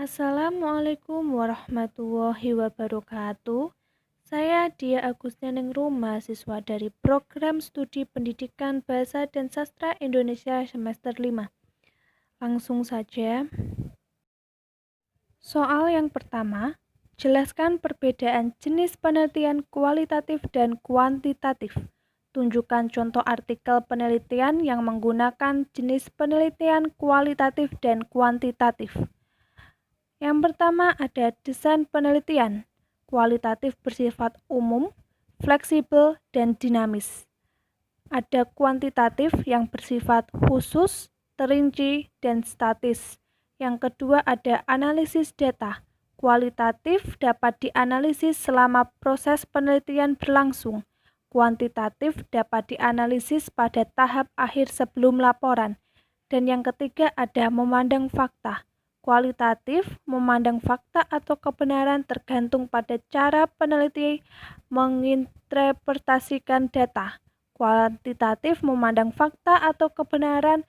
Assalamualaikum warahmatullahi wabarakatuh. Saya Dia Agustiningrum, mahasiswa dari Program Studi Pendidikan Bahasa dan Sastra Indonesia semester 5. Langsung saja. Soal yang pertama, jelaskan perbedaan jenis penelitian kualitatif dan kuantitatif. Tunjukkan contoh artikel penelitian yang menggunakan jenis penelitian kualitatif dan kuantitatif. Yang pertama ada desain penelitian. Kualitatif bersifat umum, fleksibel, dan dinamis. Ada kuantitatif yang bersifat khusus, terinci, dan statis. Yang kedua ada analisis data. Kualitatif dapat dianalisis selama proses penelitian berlangsung. Kuantitatif dapat dianalisis pada tahap akhir sebelum laporan. Dan yang ketiga ada memandang fakta. Kualitatif memandang fakta atau kebenaran tergantung pada cara peneliti menginterpretasikan data. Kuantitatif memandang fakta atau kebenaran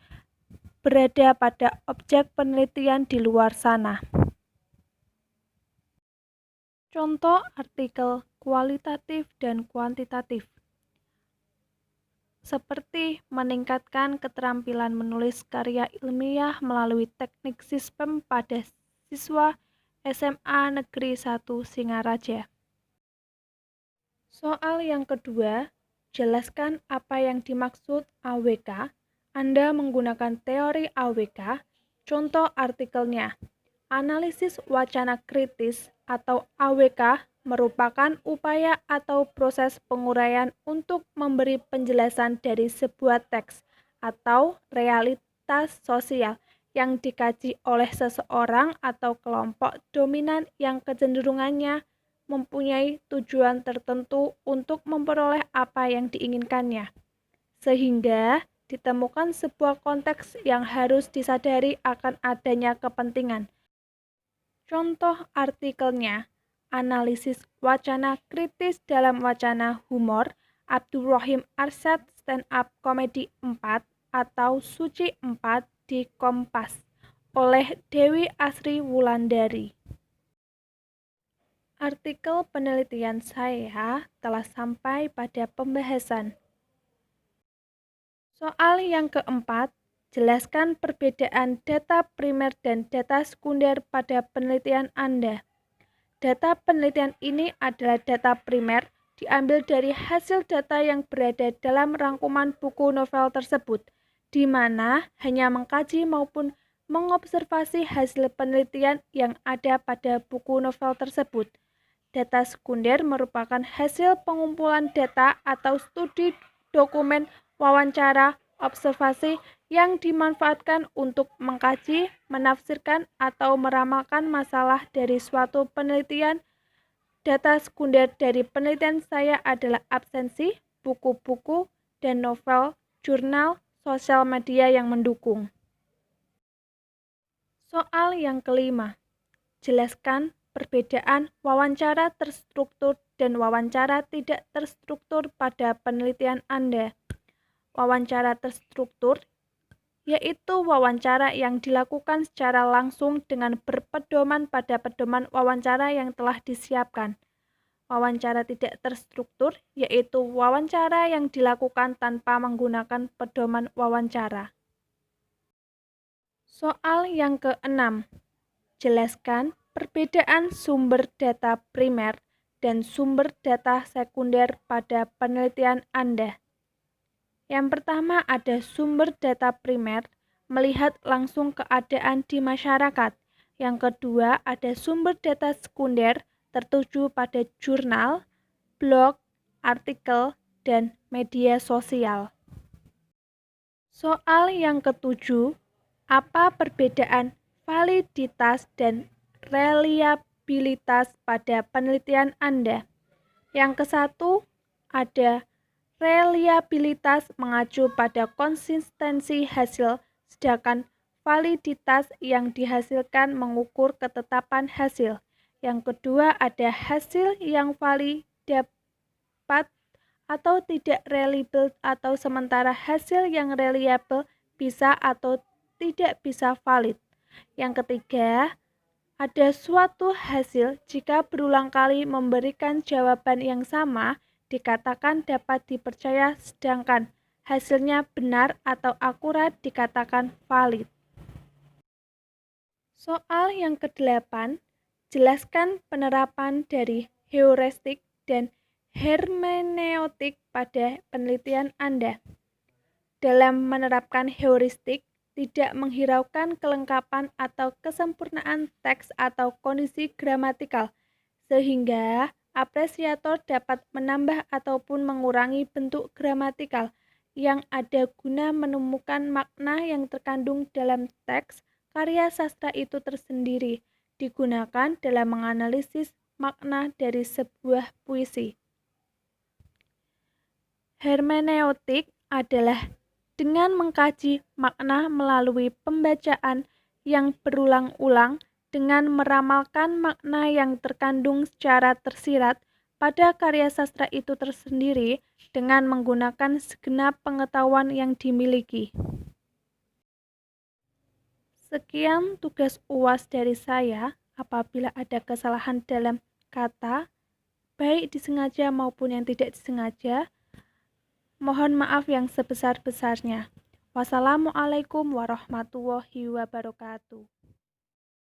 berada pada objek penelitian di luar sana. Contoh artikel kualitatif dan kuantitatif. Seperti meningkatkan keterampilan menulis karya ilmiah melalui teknik SISPEM pada siswa SMA Negeri 1 Singaraja. Soal yang kedua, jelaskan apa yang dimaksud AWK. Anda menggunakan teori AWK. Contoh artikelnya, analisis wacana kritis atau AWK merupakan upaya atau proses penguraian untuk memberi penjelasan dari sebuah teks atau realitas sosial yang dikaji oleh seseorang atau kelompok dominan yang kecenderungannya mempunyai tujuan tertentu untuk memperoleh apa yang diinginkannya, sehingga ditemukan sebuah konteks yang harus disadari akan adanya kepentingan. Contoh artikelnya, analisis wacana kritis dalam wacana humor Abdurrahim Arsyad Stand Up Comedy 4 atau Suci 4 di Kompas oleh Dewi Asri Wulandari. Artikel penelitian saya telah sampai pada pembahasan. Soal yang keempat, jelaskan perbedaan data primer dan data sekunder pada penelitian Anda. Data penelitian ini adalah data primer, diambil dari hasil data yang berada dalam rangkuman buku novel tersebut, di mana hanya mengkaji maupun mengobservasi hasil penelitian yang ada pada buku novel tersebut. Data sekunder merupakan hasil pengumpulan data atau studi dokumen wawancara, observasi yang dimanfaatkan untuk mengkaji, menafsirkan, atau meramalkan masalah dari suatu penelitian. Data sekunder dari penelitian saya adalah absensi, buku-buku, dan novel, jurnal, sosial media yang mendukung. Soal yang kelima, jelaskan perbedaan wawancara terstruktur dan wawancara tidak terstruktur pada penelitian Anda. Wawancara terstruktur yaitu wawancara yang dilakukan secara langsung dengan berpedoman pada pedoman wawancara yang telah disiapkan. Wawancara tidak terstruktur yaitu wawancara yang dilakukan tanpa menggunakan pedoman wawancara. Soal yang keenam, jelaskan perbedaan sumber data primer dan sumber data sekunder pada penelitian Anda. Yang pertama ada sumber data primer, melihat langsung keadaan di masyarakat. Yang kedua ada sumber data sekunder, tertuju pada jurnal, blog, artikel, dan media sosial. Soal yang ketujuh, apa perbedaan validitas dan reliabilitas pada penelitian Anda? Yang kesatu ada reliabilitas mengacu pada konsistensi hasil, sedangkan validitas yang dihasilkan mengukur ketetapan hasil. Yang kedua ada hasil yang valid dapat atau tidak reliable atau sementara hasil yang reliable bisa atau tidak bisa valid. Yang ketiga, Ada suatu hasil jika berulang kali memberikan jawaban yang sama, dikatakan dapat dipercaya, sedangkan hasilnya benar atau akurat dikatakan valid. Soal yang ke-8, jelaskan penerapan dari heuristik dan hermeneutik pada penelitian Anda. Dalam menerapkan heuristik, tidak menghiraukan kelengkapan atau kesempurnaan teks atau kondisi gramatikal, sehingga apresiator dapat menambah ataupun mengurangi bentuk gramatikal yang ada guna menemukan makna yang terkandung dalam teks karya sastra itu tersendiri, digunakan dalam menganalisis makna dari sebuah puisi. Hermeneutik adalah dengan mengkaji makna melalui pembacaan yang berulang-ulang dengan meramalkan makna yang terkandung secara tersirat pada karya sastra itu tersendiri dengan menggunakan segenap pengetahuan yang dimiliki. Sekian tugas UAS dari saya. Apabila ada kesalahan dalam kata, baik disengaja maupun yang tidak disengaja, mohon maaf yang sebesar-besarnya. Wassalamualaikum warahmatullahi wabarakatuh.